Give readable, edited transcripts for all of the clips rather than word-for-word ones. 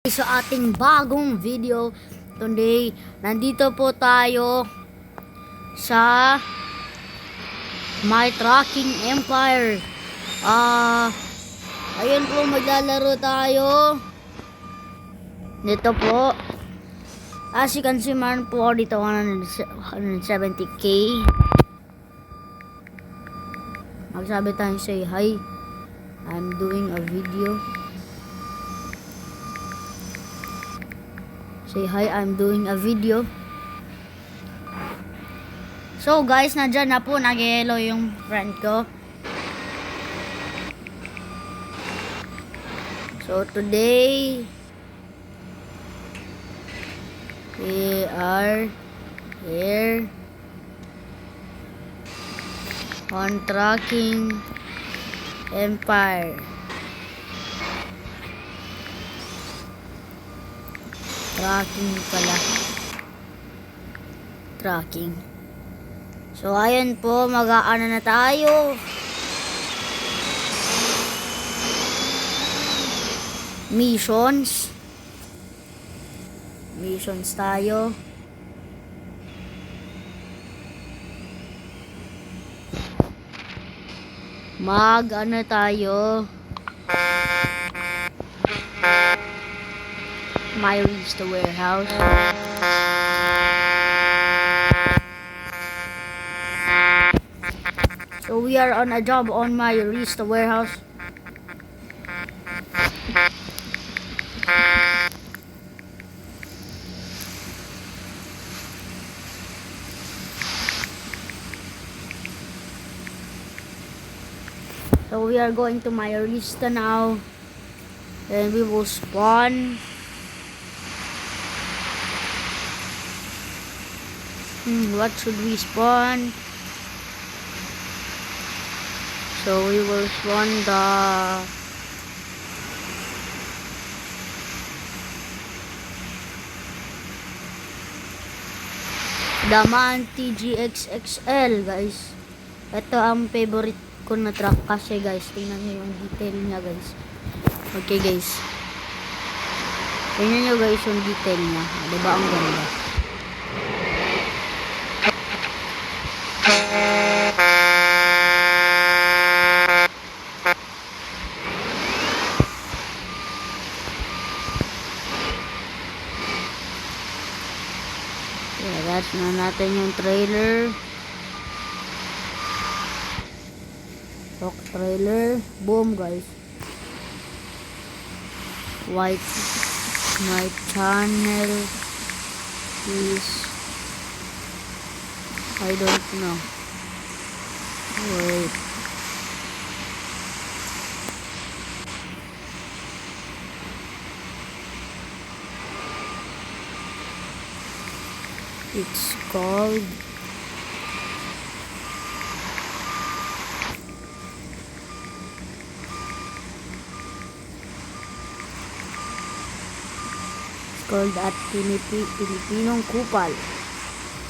Sa ating bagong video today, nandito po tayo sa My Trucking Empire. Ayun po, maglalaro tayo dito po. As you can see, man po dito 170k. Magsabi tayo, say hi, I'm doing a video. Say hi, I'm doing a video. So guys, nandyan na po, nag-yellow yung friend ko. So today, we are here on Trucking Empire. Tracking pala. Tracking. So, ayun po. Mag-aano na tayo. Missions. Missions tayo. Mag-ano tayo. My reach the warehouse. So we are on a job on my reach the warehouse. So we are going to my Arista now, and we will spawn. What should we spawn? So we will spawn the Manti GX-XL, guys. Ito ang favorite ko na truck kasi, guys. Tingnan nyo yung detail niya, guys. Okay, guys. Tingnan nyo, guys, yung detail niya. Diba ang ganda? Attach na natin yung trailer. Stock trailer. Boom, guys. White channel is, I don't know. Wait. It's called at Pilipinong Kupal.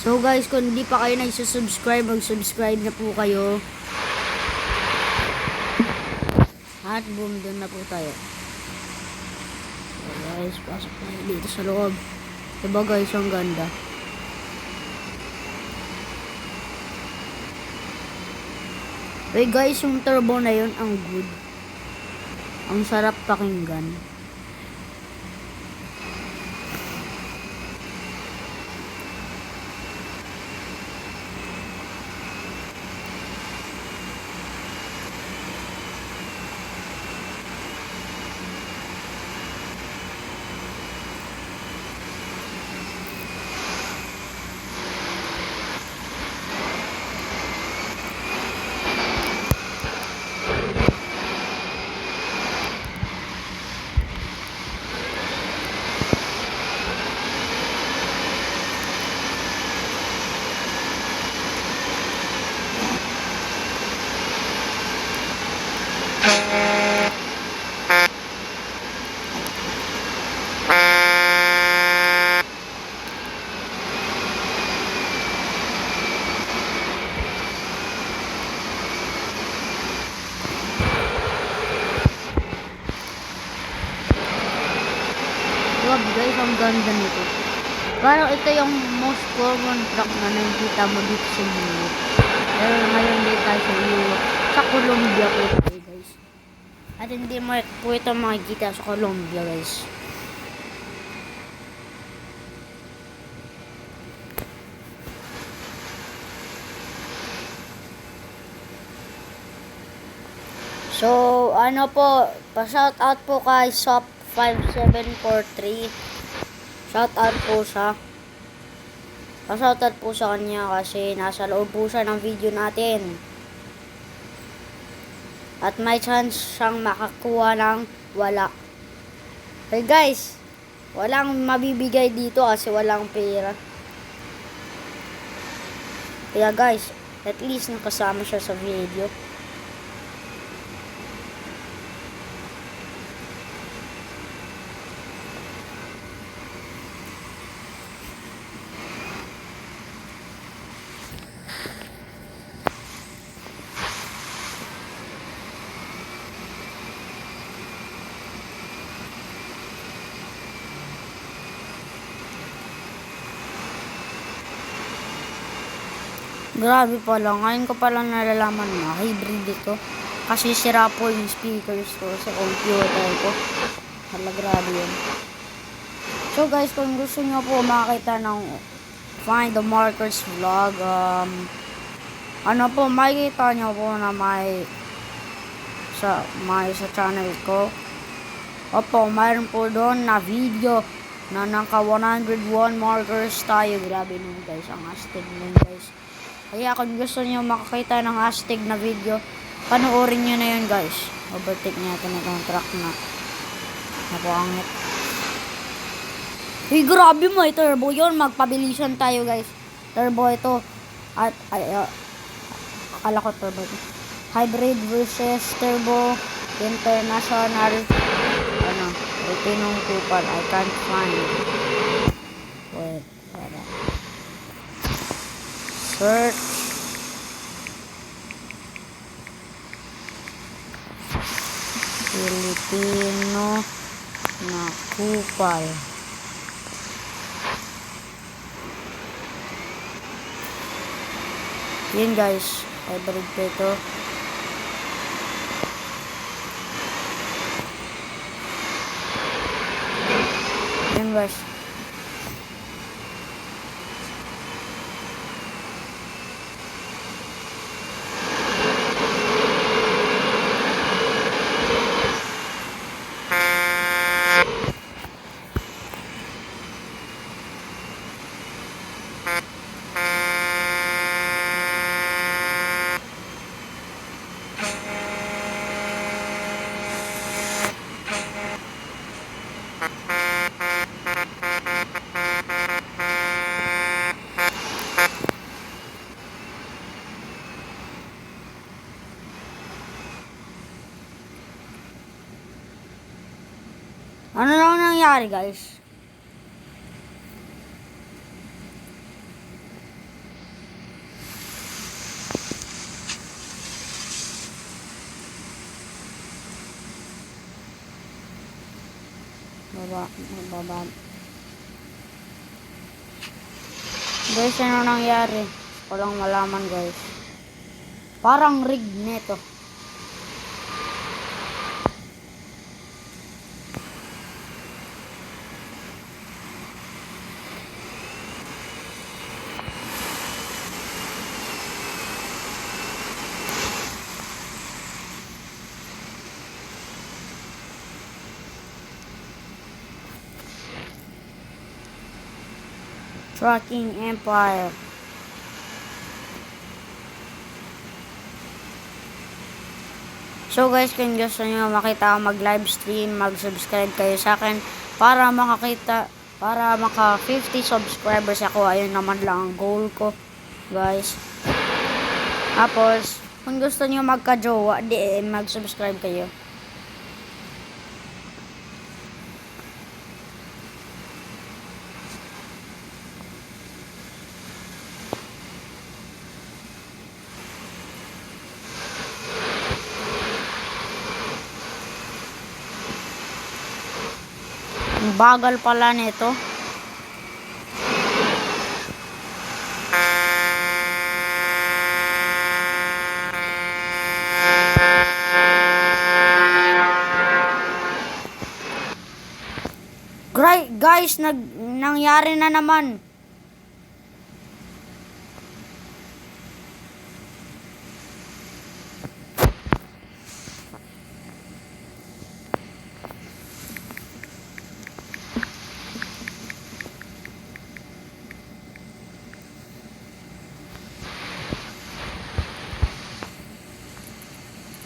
So guys, kung hindi pa kayo nagsusubscribe, mag-subscribe na po kayo. At boom, dun na po tayo. So guys, pasok tayo dito sa loob. Diba guys, ang ganda. Wait guys, yung turbo na yun, ang good. Ang sarap pakinggan. Grabe guys, ang ganda nito. Parang ito yung most common truck na nakikita mo dito sa Europe. Pero ngayon din tayo sa Europe. Sa Colombia po tayo guys. At hindi mo po ito makikita sa Colombia guys. So, ano po, pa-shout out po kay Sop5743. Shout out po siya. Pa-shout out po sa kanya kasi nasa loob po siya ng video natin. At may chance siyang makakuha ng wala. Hey guys, walang mabibigay dito kasi walang pera. Kaya guys, at least nakasama siya sa video. Grabe pala, ngayon ko palang nalalaman na hybrid ito. Kasi sira po yung speakers ko sa computer ko. Hala, grabe yun. So guys, kung gusto nyo po makakita ng Find the Markers vlog, ano po, makikita nyo po na may sa channel ko. Opo, mayroon po doon na video na naka 101 markers tayo. Grabe nun guys, ang astig nun guys. Kaya kung gusto niyo makakita ng astig na video, panoorin niyo na yun guys. Overtake natin itong truck na napangit. Hey, grabe mo, turbo yun. Magpabilisan tayo guys. Turbo ito. At akala ko turbo ito. Hybrid versus turbo international. Ano, retinong kupal. I can't find. Wait, para. Search. Filipino na kupal. Yun guys, hybrid ko ito. Yun guys. Ano lang nangyari guys? Baba. Guys, ano nangyari? Walang malaman guys. Parang rig neto. Trucking Empire. So guys, kung gusto nyo makita ako mag-live stream, mag-subscribe kayo sa akin para maka 50 subscribers ako. Ayun naman lang ang goal ko, guys. Tapos, kung gusto nyo magka-jowa, mag-subscribe kayo. bagal pala nito. Guys, nangyari na naman.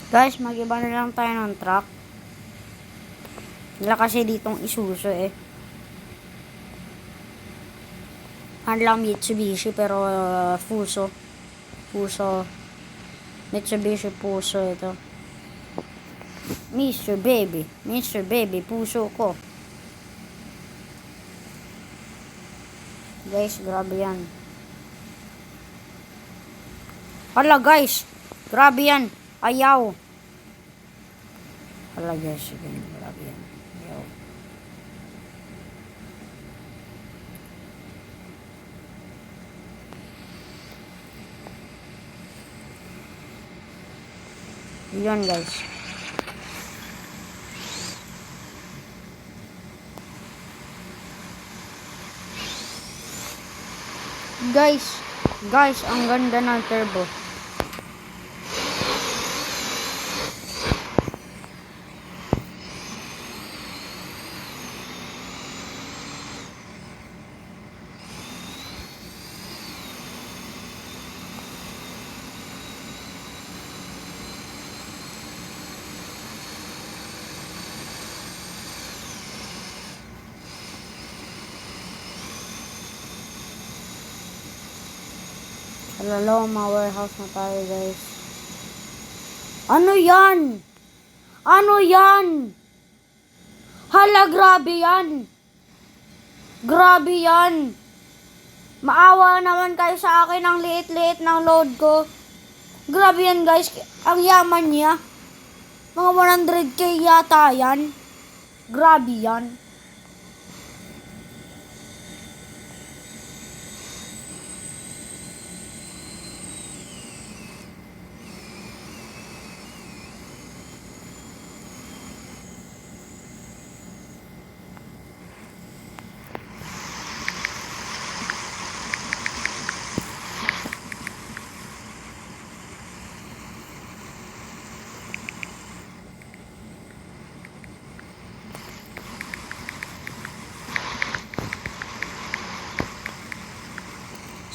Guys, mag-iba na lang tayo ng truck. Wala kasi ditong Isuzu eh. Lang Mitsubishi pero Fuso. Mitsubishi Fuso ito. Mr. Baby, puso ko. Guys, grabe yan. Hala guys, grabe yan. Ayaw. Hala guys, grabe yan. Ayaw. Yun guys. Guys, ang ganda ng turbo. Laloma warehouse na tayo guys. Ano yan? Hala, grabe yan. Maawa naman kayo sa akin ang liit-liit ng load ko. Grabe yan guys. Ang yaman niya. Mga 100k yata yan. Grabe yan.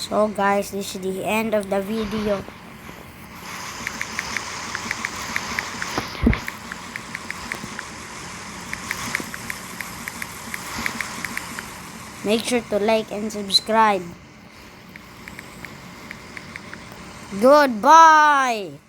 So guys, this is the end of the video. Make sure to like and subscribe. Goodbye.